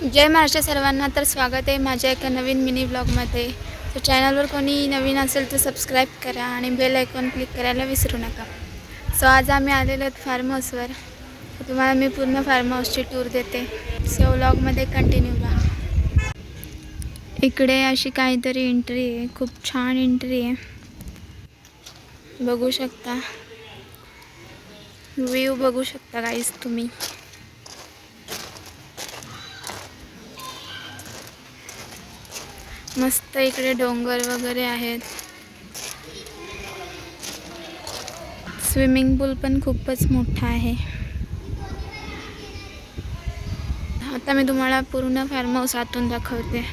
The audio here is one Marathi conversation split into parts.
जय महाराष्ट्र सर्वांना. तर स्वागत आहे माझ्या एका नवीन मिनी ब्लॉगमध्ये. तर चॅनलवर कोणी नवीन असेल तर सबस्क्राईब करा आणि बेल आयकॉन क्लिक करायला विसरू नका. सो आज आम्ही आलेलो आहोत फार्म हाऊसवर. तुम्हाला मी पूर्ण फार्म हाऊसची टूर देते. सो व्लॉगमध्ये कंटिन्यू राहा. इकडे अशी काहीतरी एंट्री आहे, खूप छान एंट्री आहे, बघू शकता. व्ह्यू बघू शकता गाईस तुम्ही. मस्त इकडे डोंगर वगैरे आहेत. स्विमिंग पूल पण खूपच मोठा आहे. आता मी तुम्हाला पूर्ण फार्म हाऊस आतून दाखवते.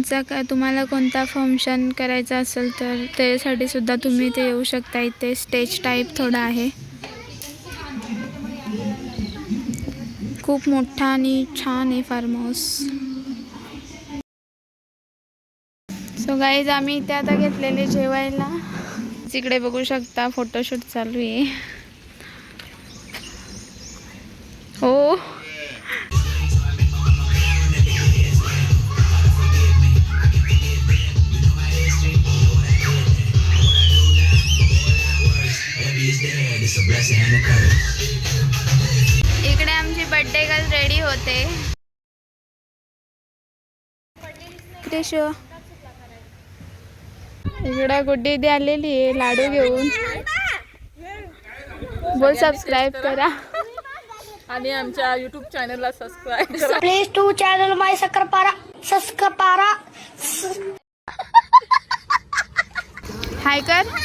जर तुम्हाला कोणता फंक्शन करायचा असेल तर त्यासाठी सुद्धा तुम्ही इथे येऊ शकता. इथे स्टेज टाईप थोडा आहे. खूप मोठा आणि छान आहे फार्म हाऊस. सो गाईज आम्ही इथे आता घेतलेले जेवायला. तिकडे बघू शकता फोटोशूट चालू आहे. हो इकडे आमची बर्थडे गर्ल रेडी होते. क्रिशो इकडे गुड्डी दी आलेली आहे लाडू घेऊन. बोल सबस्क्राईब करा आणि आमच्या YouTube चॅनलला सबस्क्राईब करा. Please to channel my Shakarpara subscribe. Hi कर.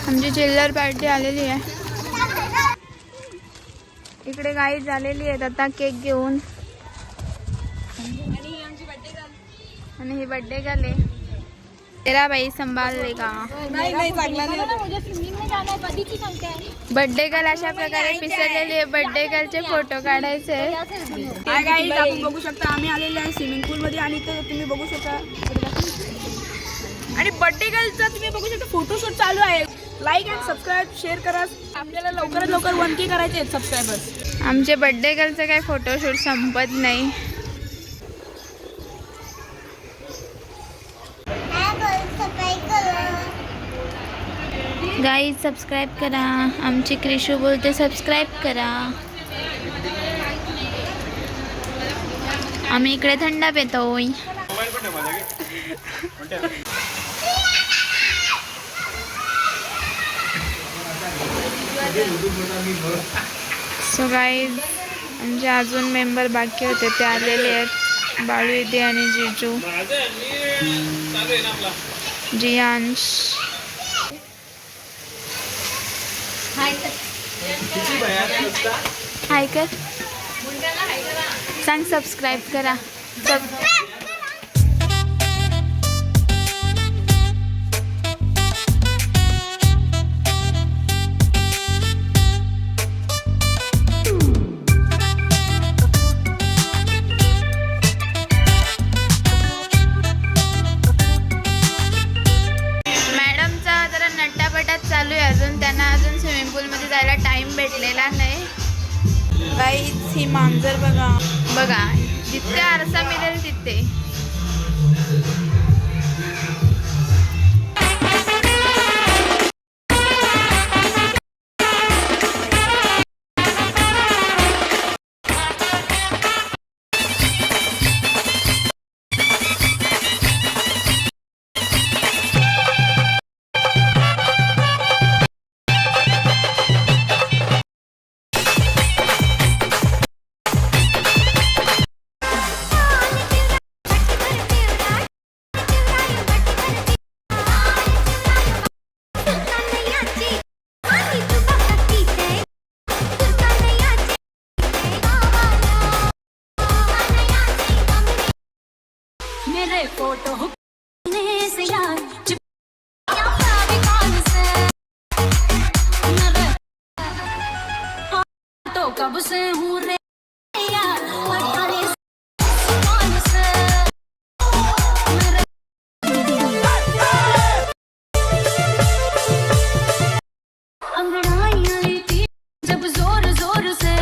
आमची चिल्लर पार्टी आलेली आहे. इकडे गाई झालेली आहेत आता केक घेऊन. आणि ही बर्थडे गर्ल आहे. तेरा बाई संभाल लेगा. बर्थडे गर्ल अशा प्रकारे पिसरलेली आहे. बर्थडे गर्लचे फोटो काढायचे. आपण बघू शकता आम्ही आलेले आहे स्विमिंग पूल मध्ये आणि इथे तुम्ही बघू शकता आणि बर्थडे गर्लचा तुम्ही बघू शकता फोटोशूट चालू आहे. लाईक अँड सबस्क्राईब शेअर करा. आपल्याला लवकरात लवकर 1K करायचे आहेत सबस्क्रायबर्स. आमचे बर्थडे गर्लचे काही फोटोशूट संपत नाही. गाईज सबस्क्राईब करा. आमची क्रिशू बोलते सबस्क्राईब करा. आम्ही इकडे थंडा पितोय. सो गाईज म्हणजे अजून मेंबर बाकी होते ते आलेले आहेत. बाळू इथे आणि जिजू जियांश. हाय कर सांग सबस्क्राईब करा. मॅडमचा जरा नट्टापटात चालू आहे. अजून त्यांना अजून स्विमिंग पूलमध्ये जायला टाईम भेटलेला नाही. गाईज ही मांजर बघा बघा जिथे आरसा मिळेल तिथे. कब से हूँ रे अंगड़ाई आई थी जब जोर जोर से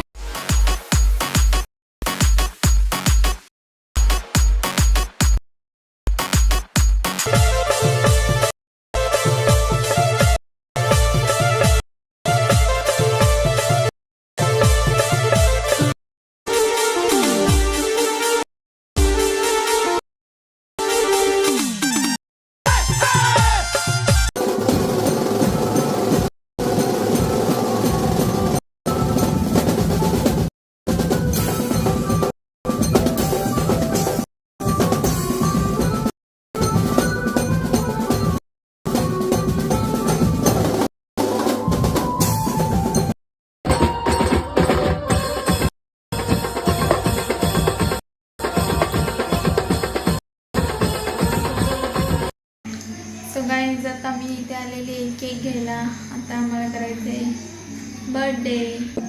सो गाईज आता मी इथे आलेली आहे केक घ्यायला. आता आम्हाला करायचं आहे बर्थडे.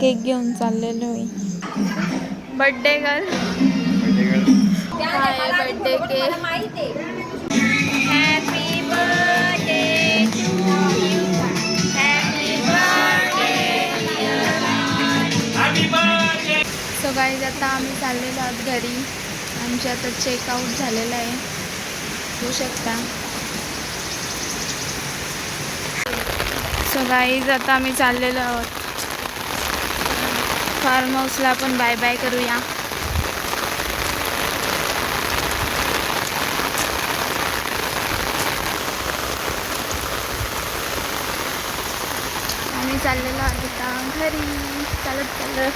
केक घेऊन चाललेलो आहे. Birthday girl hi birthday cake. Happy birthday to you. Happy birthday. So guys आता आम्ही चाललेलो आहोत घरी. आमच्या आता चेकआउट झालेलं आहे होऊ शकता. सो गाईज आता आम्ही चाललेलो आहोत फार्म हाऊसला. आपण बाय बाय करूया. आम्ही चाललेलो आहोत आता घरी चालत चालत.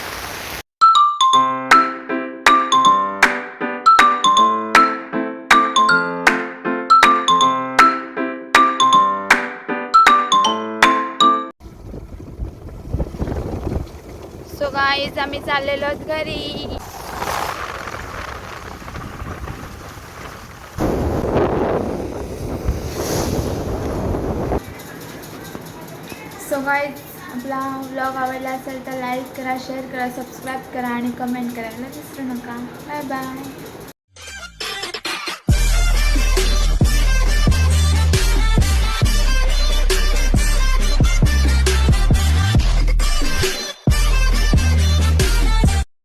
सो गाईज आम्ही चाललेलो आहोत घरी. सो गाईज आपला व्लॉग आवडला असेल तर लाईक करा, शेअर करा, सबस्क्राईब करा आणि कमेंट करायला विसरू नका. Bye bye.